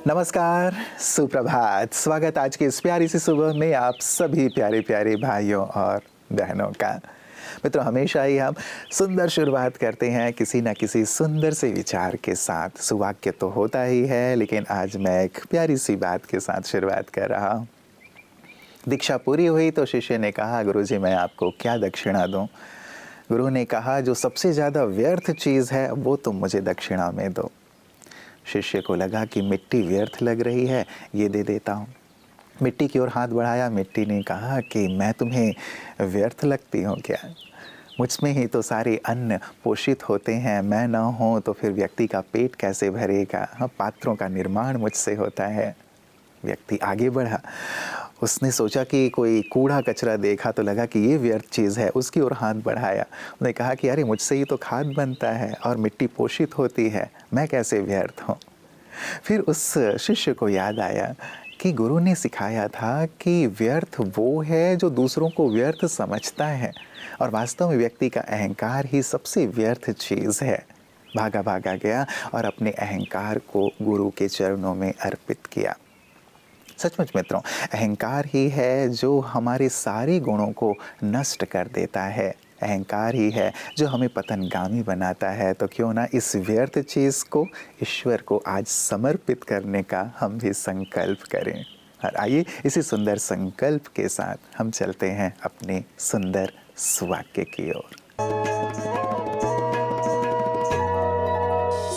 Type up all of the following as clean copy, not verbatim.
नमस्कार, सुप्रभात। स्वागत आज की इस प्यारी सी सुबह में आप सभी प्यारे प्यारे भाइयों और बहनों का। मित्रों, हमेशा ही हम सुंदर शुरुआत करते हैं किसी न किसी सुंदर से विचार के साथ। सुवाक्य तो होता ही है, लेकिन आज मैं एक प्यारी सी बात के साथ शुरुआत कर रहा हूँ। दीक्षा पूरी हुई तो शिष्य ने कहा, गुरुजी मैं आपको क्या दक्षिणा दूँ? गुरु ने कहा, जो सबसे ज़्यादा व्यर्थ चीज़ है वो तुम मुझे दक्षिणा में दो। शिष्य को लगा कि मिट्टी व्यर्थ लग रही है, ये दे देता हूँ। मिट्टी की ओर हाथ बढ़ाया। मिट्टी ने कहा कि मैं तुम्हें व्यर्थ लगती हूँ क्या? मुझमें ही तो सारे अन्न पोषित होते हैं, मैं ना हूँ तो फिर व्यक्ति का पेट कैसे भरेगा? हाँ, पात्रों का निर्माण मुझसे होता है। व्यक्ति आगे बढ़ा। उसने सोचा कि कोई कूड़ा कचरा देखा तो लगा कि ये व्यर्थ चीज़ है, उसकी ओर हाथ बढ़ाया। उसने कहा कि अरे मुझसे ही तो खाद बनता है और मिट्टी पोषित होती है, मैं कैसे व्यर्थ हूँ? फिर उस शिष्य को याद आया कि गुरु ने सिखाया था कि व्यर्थ वो है जो दूसरों को व्यर्थ समझता है, और वास्तव में व्यक्ति का अहंकार ही सबसे व्यर्थ चीज़ है। भागा भागा गया और अपने अहंकार को गुरु के चरणों में अर्पित किया। सचमुच मित्रों, अहंकार ही है जो हमारे सारे गुणों को नष्ट कर देता है। अहंकार ही है जो हमें पतनगामी बनाता है। तो क्यों ना इस व्यर्थ चीज़ को ईश्वर को आज समर्पित करने का हम भी संकल्प करें। और आइए इसी सुंदर संकल्प के साथ हम चलते हैं अपने सुंदर सुवाक्य की ओर।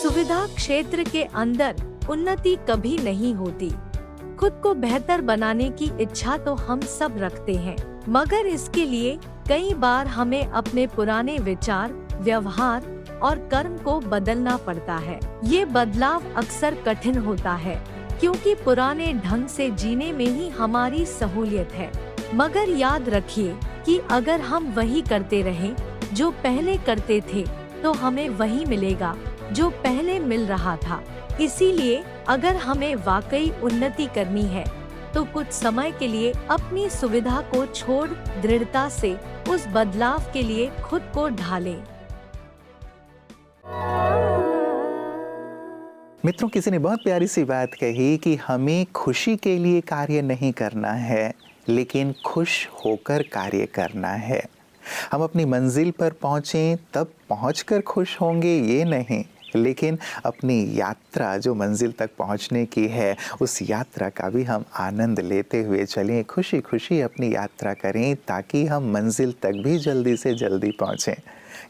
सुविधा क्षेत्र के अंदर उन्नति कभी नहीं होती। खुद को बेहतर बनाने की इच्छा तो हम सब रखते हैं, मगर इसके लिए कई बार हमें अपने पुराने विचार, व्यवहार और कर्म को बदलना पड़ता है। ये बदलाव अक्सर कठिन होता है, क्योंकि पुराने ढंग से जीने में ही हमारी सहूलियत है। मगर याद रखिए कि अगर हम वही करते रहें जो पहले करते थे, तो हमें वही मिलेगा जो पहले मिल रहा था। इसीलिए अगर हमें वाकई उन्नति करनी है तो कुछ समय के लिए अपनी सुविधा को छोड़ दृढ़ता से उस बदलाव के लिए खुद को ढालें। मित्रों, किसी ने बहुत प्यारी सी बात कही कि हमें खुशी के लिए कार्य नहीं करना है, लेकिन खुश होकर कार्य करना है। हम अपनी मंजिल पर पहुँचें तब पहुँचकर खुश होंगे, ये नहीं, लेकिन अपनी यात्रा जो मंजिल तक पहुंचने की है, उस यात्रा का भी हम आनंद लेते हुए चलें, खुशी खुशी अपनी यात्रा करें, ताकि हम मंजिल तक भी जल्दी से जल्दी पहुंचें।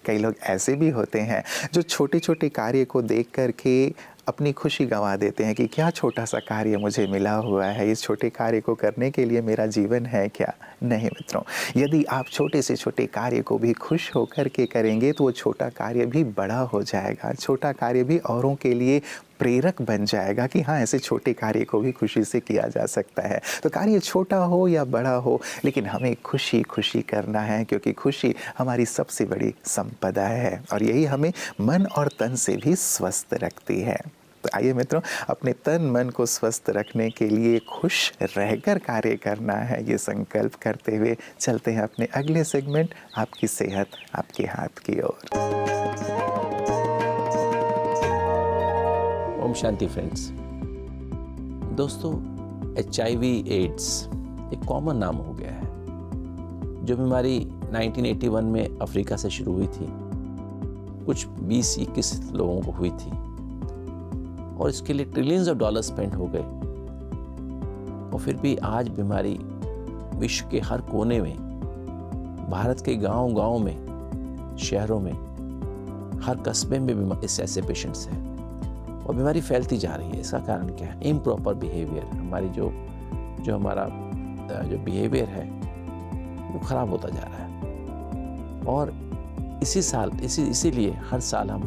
कई लोग ऐसे भी होते हैं जो छोटे छोटे कार्य को देख कर के अपनी खुशी गंवा देते हैं कि क्या छोटा सा कार्य मुझे मिला हुआ है, इस छोटे कार्य को करने के लिए मेरा जीवन है क्या? नहीं मित्रों, यदि आप छोटे से छोटे कार्य को भी खुश होकर के करेंगे तो वो छोटा कार्य भी बड़ा हो जाएगा। छोटा कार्य भी औरों के लिए प्रेरक बन जाएगा कि हाँ, ऐसे छोटे कार्य को भी खुशी से किया जा सकता है। तो कार्य छोटा हो या बड़ा हो, लेकिन हमें खुशी खुशी करना है, क्योंकि खुशी हमारी सबसे बड़ी संपदा है और यही हमें मन और तन से भी स्वस्थ रखती है। तो आइए मित्रों, अपने तन मन को स्वस्थ रखने के लिए खुश रहकर कार्य करना है, ये संकल्प करते हुए चलते हैं अपने अगले सेगमेंट, आपकी सेहत आपके हाथ की ओर। ओम शांति फ्रेंड्स। दोस्तों, HIV एड्स एक कॉमन नाम हो गया है। जो बीमारी 1981 में अफ्रीका से शुरू हुई थी, कुछ 20-21 लोगों को हुई थी और इसके लिए ट्रिलियंस ऑफ डॉलर स्पेंड हो गए, और फिर भी आज बीमारी विश्व के हर कोने में, भारत के गांव-गांव में, शहरों में, हर कस्बे में इस ऐसे पेशेंट्स हैं और बीमारी फैलती जा रही है। इसका कारण क्या है? Improper behaviour. हमारी जो हमारा जो बिहेवियर है वो ख़राब होता जा रहा है। और इसीलिए हर साल हम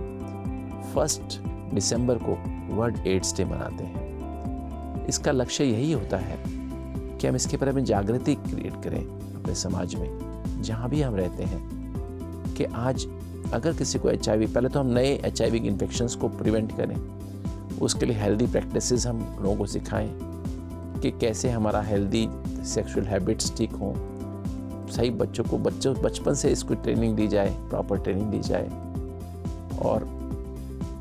1 दिसंबर को वर्ल्ड एड्स डे मनाते हैं। इसका लक्ष्य यही होता है कि हम इसके बारे में जागृति क्रिएट करें अपने समाज में, जहाँ भी हम रहते हैं, कि आज अगर किसी को HIV, पहले तो हम नए HIV इन्फेक्शंस को प्रिवेंट करें, उसके लिए हेल्दी प्रैक्टिसेस हम लोगों को सिखाएं कि कैसे हमारा हेल्दी सेक्सुअल हैबिट्स ठीक हों। सही बचपन से इसको ट्रेनिंग दी जाए, प्रॉपर ट्रेनिंग दी जाए, और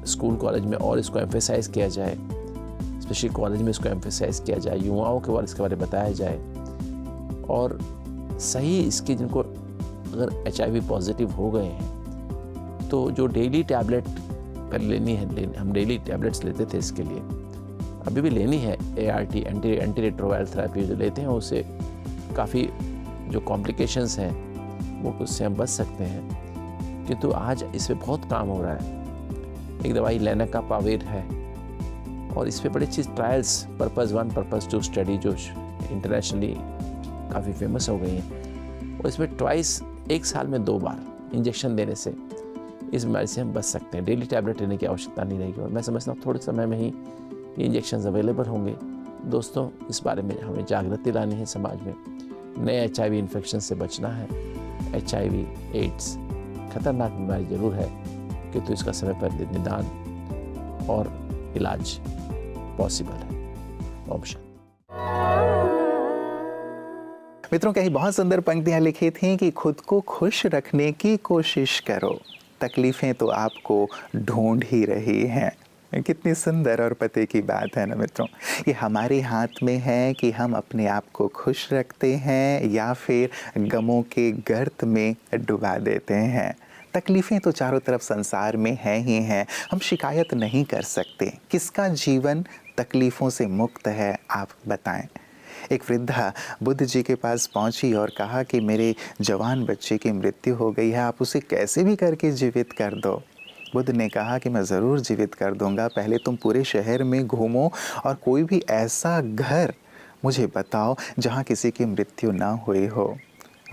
स्कूल कॉलेज में और इसको एम्फेसाइज किया जाए। स्पेशली कॉलेज में इसको एम्फेसाइज किया जाए, युवाओं के बारे इसके बारे में बताया जाए, और सही इसके जिनको अगर HIV पॉजिटिव हो गए हैं तो जो डेली टैबलेट पहले लेनी है, हम डेली टैबलेट्स लेते थे इसके लिए, अभी भी लेनी है, ART एंटी रेट्रोवायरल थेरेपी जो लेते हैं उससे काफ़ी जो कॉम्प्लिकेशंस हैं वो उससे हम बच सकते हैं। किंतु आज इस पर बहुत काम हो रहा है। एक दवाई लेनाकापाविर है और इस पर बड़ी अच्छी ट्रायल्स पर्पज़ 1 पर्पज़ 2 स्टडी जो इंटरनेशनली काफ़ी फेमस हो गई हैं, और इसमें ट्वाइस, एक साल में 2 बार इंजेक्शन देने से इस बीमारी से हम बच सकते हैं। डेली टैबलेट लेने की आवश्यकता नहीं रहेगी, और मैं समझता हूँ थोड़े समय में ही ये इंजेक्शन अवेलेबल होंगे। दोस्तों, इस बारे में हमें जागृति लानी है समाज में, नए HIV इन्फेक्शन से बचना है। HIV एड्स खतरनाक बीमारी जरूर है, किंतु इसका समय पर निदान और इलाज पॉसिबल है। ओम शांति। मित्रों, कहीं बहुत सुंदर पंक्तियां लिखी थीं कि खुद को खुश रखने की कोशिश करो, तकलीफें तो आपको ढूंढ ही रही हैं। कितनी सुंदर और पते की बात है ना मित्रों। ये हमारे हाथ में है कि हम अपने आप को खुश रखते हैं या फिर गमों के गर्त में डुबा देते हैं। तकलीफ़ें तो चारों तरफ संसार में हैं ही हैं, हम शिकायत नहीं कर सकते। किसका जीवन तकलीफ़ों से मुक्त है, आप बताएं। एक वृद्धा बुद्ध जी के पास पहुंची और कहा कि मेरे जवान बच्चे की मृत्यु हो गई है, आप उसे कैसे भी करके जीवित कर दो। बुद्ध ने कहा कि मैं ज़रूर जीवित कर दूंगा, पहले तुम पूरे शहर में घूमो और कोई भी ऐसा घर मुझे बताओ जहाँ किसी की मृत्यु ना हुई हो।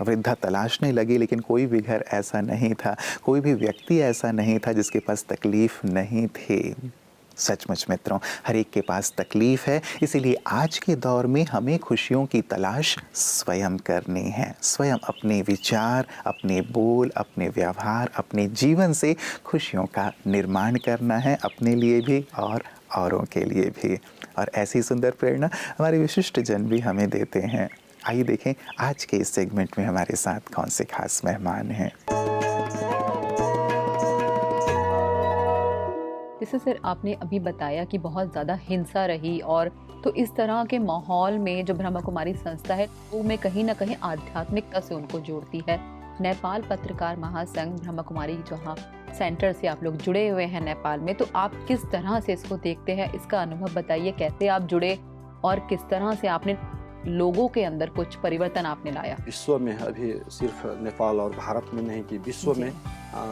वृद्धा तलाशने लगी, लेकिन कोई भी घर ऐसा नहीं था, कोई भी व्यक्ति ऐसा नहीं था जिसके पास तकलीफ़ नहीं थी। सचमुच मित्रों, हर एक के पास तकलीफ़ है, इसीलिए आज के दौर में हमें खुशियों की तलाश स्वयं करनी है। स्वयं अपने विचार, अपने बोल, अपने व्यवहार, अपने जीवन से खुशियों का निर्माण करना है, अपने लिए भी और औरों के लिए भी। और ऐसी सुंदर प्रेरणा हमारे विशिष्ट जन भी हमें देते हैं। आइए देखें आज के इस सेगमेंट में हमारे साथ कौन से खास मेहमान हैं। जैसे सर आपने अभी बताया कि बहुत ज़्यादा हिंसा रही, और तो इस तरह के माहौल में जो ब्रह्मा कुमारी संस्था है वो में कहीं ना कहीं आध्यात्मिकता से उनको जोड़ती है। नेपाल पत्रकार महासंघ ब्रह्मा कुमारी जहाँ सेंटर से आप लोग जुड़े हुए हैं नेपाल में, तो आप किस तरह से इसको देखते हैं, इसका अनुभव बताइए, कैसे आप जुड़े और किस तरह से आपने लोगों के अंदर कुछ परिवर्तन आपने लाया। विश्व में अभी सिर्फ नेपाल और भारत में नहीं कि विश्व में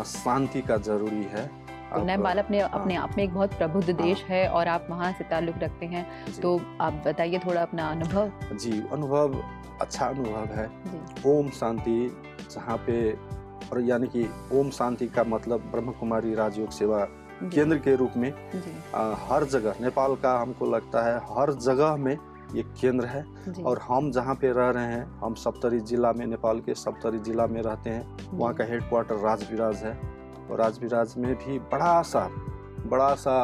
शांति का जरूरी है। तो नेपाल अपने आप में एक बहुत प्रबुद्ध देश है और आप वहाँ से ताल्लुक रखते हैं, तो आप बताइए थोड़ा अपना अनुभव। जी, अनुभव अच्छा अनुभव है। ओम शांति जहाँ पे, और यानी कि ओम शांति का मतलब ब्रह्म कुमारी राजयोग सेवा केंद्र के रूप में हर जगह नेपाल का हमको लगता है हर जगह में ये केंद्र है। और हम जहाँ पे रह रहे हैं, हम सप्तरी जिला में, नेपाल के सप्तरी जिला में रहते हैं। वहाँ का हेडक्वार्टर राजविराज है, और राजविराज में भी बड़ा सा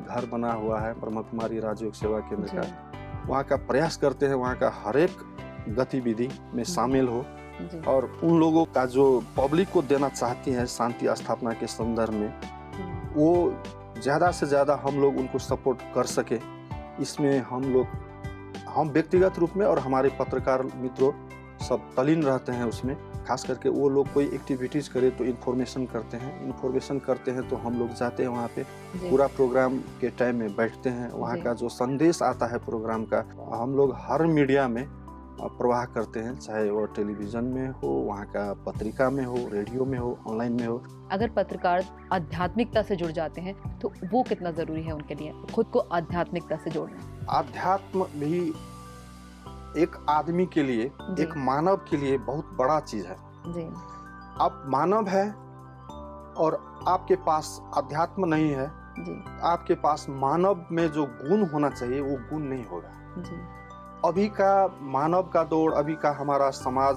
घर बना हुआ है ब्रह्म कुमारी राजयोग सेवा केंद्र का। वहाँ का प्रयास करते हैं, वहाँ का हर एक गतिविधि में शामिल हो, और उन लोगों का जो पब्लिक को देना चाहती है शांति स्थापना के संदर्भ में, वो ज़्यादा से ज़्यादा हम लोग उनको सपोर्ट कर सके। इसमें हम व्यक्तिगत रूप में और हमारे पत्रकार मित्रों सब तल्लीन रहते हैं उसमें। खास करके वो लोग कोई एक्टिविटीज़ करे तो इन्फॉर्मेशन करते हैं तो हम लोग जाते हैं वहाँ पे, पूरा प्रोग्राम के टाइम में बैठते हैं। वहाँ का जो संदेश आता है प्रोग्राम का, हम लोग हर मीडिया में प्रवाह करते हैं, चाहे वो टेलीविज़न में हो, वहाँ का पत्रिका में हो, रेडियो में हो, ऑनलाइन में हो। अगर पत्रकार आध्यात्मिकता से जुड़ जाते हैं तो वो कितना ज़रूरी है उनके लिए, खुद को आध्यात्मिकता से जोड़ना? आध्यात्म भी एक आदमी के लिए, एक मानव के लिए बहुत बड़ा चीज है। जी। आप मानव है और आपके पास अध्यात्म नहीं है, जी। आपके पास मानव में जो गुण होना चाहिए वो गुण नहीं होगा। जी। अभी का मानव का दौड़, अभी का हमारा समाज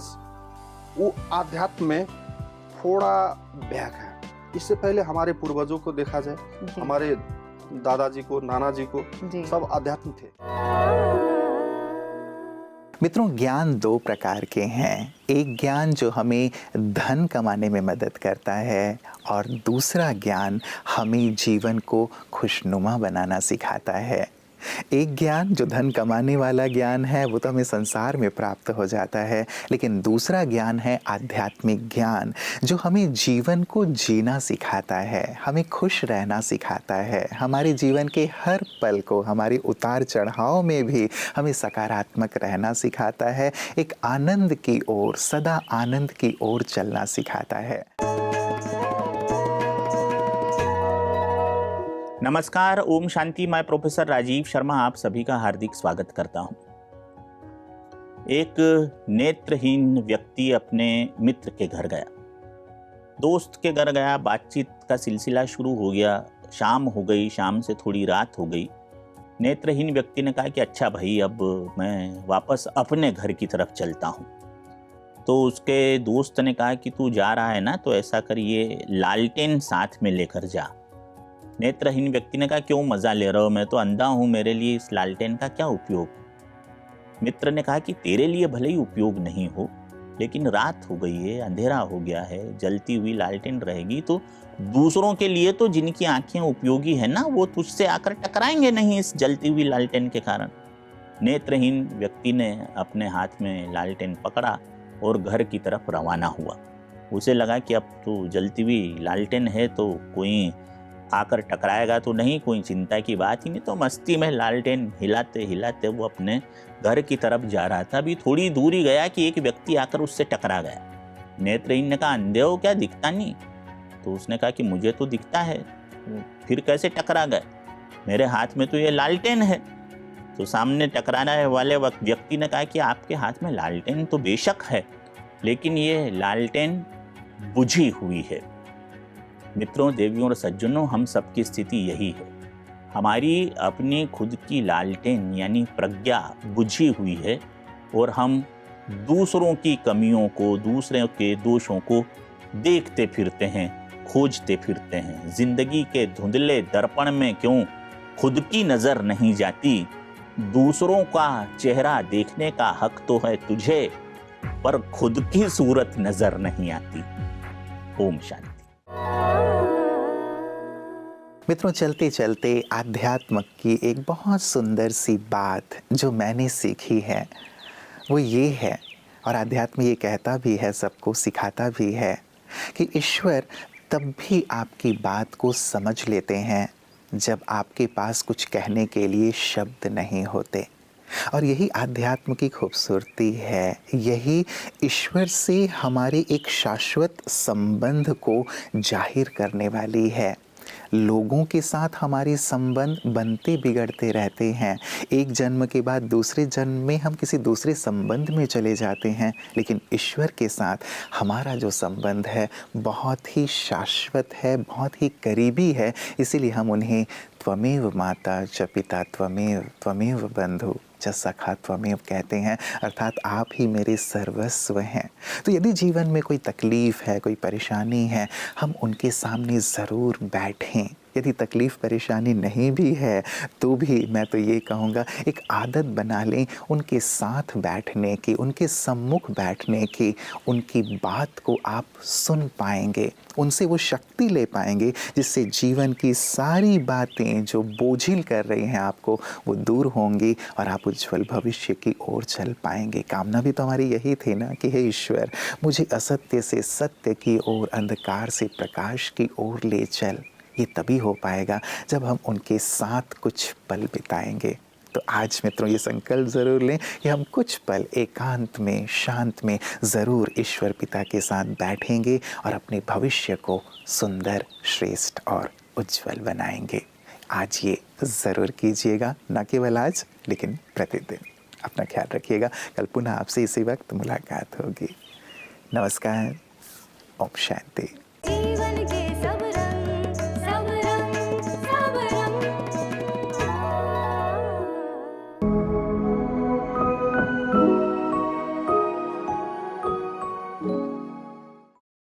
वो आध्यात्म में थोड़ा बैक है। इससे पहले हमारे पूर्वजों को देखा जाए, हमारे दादाजी को, नाना जी को, सब अध्यात्म थे। मित्रों, ज्ञान 2 प्रकार के हैं। एक ज्ञान जो हमें धन कमाने में मदद करता है, और दूसरा ज्ञान हमें जीवन को खुशनुमा बनाना सिखाता है। एक ज्ञान जो धन कमाने वाला ज्ञान है वो तो हमें संसार में प्राप्त हो जाता है, लेकिन दूसरा ज्ञान है आध्यात्मिक ज्ञान जो हमें जीवन को जीना सिखाता है, हमें खुश रहना सिखाता है, हमारे जीवन के हर पल को, हमारे उतार चढ़ाव में भी हमें सकारात्मक रहना सिखाता है, एक आनंद की ओर, सदा आनंद की ओर चलना सिखाता है। नमस्कार, ओम शांति। मैं प्रोफेसर राजीव शर्मा आप सभी का हार्दिक स्वागत करता हूं। एक नेत्रहीन व्यक्ति अपने मित्र के घर गया, दोस्त के घर गया, बातचीत का सिलसिला शुरू हो गया। शाम हो गई, शाम से थोड़ी रात हो गई। नेत्रहीन व्यक्ति ने कहा कि अच्छा भाई, अब मैं वापस अपने घर की तरफ चलता हूं। तो उसके दोस्त ने कहा कि तू जा रहा है ना, तो ऐसा कर, ये लालटेन साथ में लेकर जा। नेत्रहीन व्यक्ति ने कहा क्यों मज़ा ले रहे हो, मैं तो अंधा हूँ, मेरे लिए इस लालटेन का क्या उपयोग। मित्र ने कहा कि तेरे लिए भले ही उपयोग नहीं हो, लेकिन रात हो गई है, अंधेरा हो गया है, जलती हुई लालटेन रहेगी तो दूसरों के लिए तो जिनकी आंखें उपयोगी है ना, वो तुझसे आकर टकराएंगे नहीं इस जलती हुई लालटेन के कारण। नेत्रहीन व्यक्ति ने अपने हाथ में लालटेन पकड़ा और घर की तरफ रवाना हुआ। उसे लगा कि अब तो जलती हुई लालटेन है तो कोई आकर टकराएगा तो नहीं, कोई चिंता की बात ही नहीं। तो मस्ती में लालटेन हिलाते हिलाते वो अपने घर की तरफ जा रहा था। अभी थोड़ी दूर ही गया कि एक व्यक्ति आकर उससे टकरा गया। नेत्रहीन ने कहा अंधे हो क्या, दिखता नहीं? तो उसने कहा कि मुझे तो दिखता है, फिर कैसे टकरा गए? मेरे हाथ में तो ये लालटेन है। तो सामने टकराने वाले व्यक्ति ने कहा कि आपके हाथ में लालटेन तो बेशक है, लेकिन ये लालटेन बुझी हुई है। मित्रों, देवियों और सज्जनों, हम सबकी स्थिति यही है। हमारी अपनी खुद की लालटेन यानी प्रज्ञा बुझी हुई है और हम दूसरों की कमियों को, दूसरों के दोषों को देखते फिरते हैं, खोजते फिरते हैं। जिंदगी के धुंधले दर्पण में क्यों खुद की नजर नहीं जाती? दूसरों का चेहरा देखने का हक तो है तुझे, पर खुद की सूरत नजर नहीं आती। ओम शांति। मित्रों, चलते चलते आध्यात्म की एक बहुत सुंदर सी बात जो मैंने सीखी है वो ये है, और आध्यात्म ये कहता भी है, सबको सिखाता भी है कि ईश्वर तब भी आपकी बात को समझ लेते हैं जब आपके पास कुछ कहने के लिए शब्द नहीं होते। और यही आध्यात्म की खूबसूरती है, यही ईश्वर से हमारे एक शाश्वत संबंध को जाहिर करने वाली है। लोगों के साथ हमारे संबंध बनते बिगड़ते रहते हैं। एक जन्म के बाद दूसरे जन्म में हम किसी दूसरे संबंध में चले जाते हैं, लेकिन ईश्वर के साथ हमारा जो संबंध है बहुत ही शाश्वत है, बहुत ही करीबी है। इसीलिए हम उन्हें त्वमेव माता च पिता त्वमेव बंधु च सखा त्वमेव कहते हैं, अर्थात आप ही मेरे सर्वस्व हैं। तो यदि जीवन में कोई तकलीफ़ है, कोई परेशानी है, हम उनके सामने ज़रूर बैठें। यदि तकलीफ़ परेशानी नहीं भी है तो भी मैं तो ये कहूँगा एक आदत बना लें उनके साथ बैठने की, उनके सम्मुख बैठने की। उनकी बात को आप सुन पाएंगे, उनसे वो शक्ति ले पाएंगे जिससे जीवन की सारी बातें जो बोझिल कर रही हैं आपको, वो दूर होंगी और आप उज्जवल भविष्य की ओर चल पाएंगे। कामना भी तो हमारी यही थी ना कि हे ईश्वर, मुझे असत्य से सत्य की ओर, अंधकार से प्रकाश की ओर ले चल। ये तभी हो पाएगा जब हम उनके साथ कुछ पल बिताएंगे। तो आज मित्रों ये संकल्प ज़रूर लें कि हम कुछ पल एकांत में, शांत में ज़रूर ईश्वर पिता के साथ बैठेंगे और अपने भविष्य को सुंदर, श्रेष्ठ और उज्जवल बनाएंगे। आज ये ज़रूर कीजिएगा, न केवल आज लेकिन प्रतिदिन। अपना ख्याल रखिएगा। कल पुनः आपसे इसी वक्त मुलाकात होगी। नमस्कार। ओम शांति।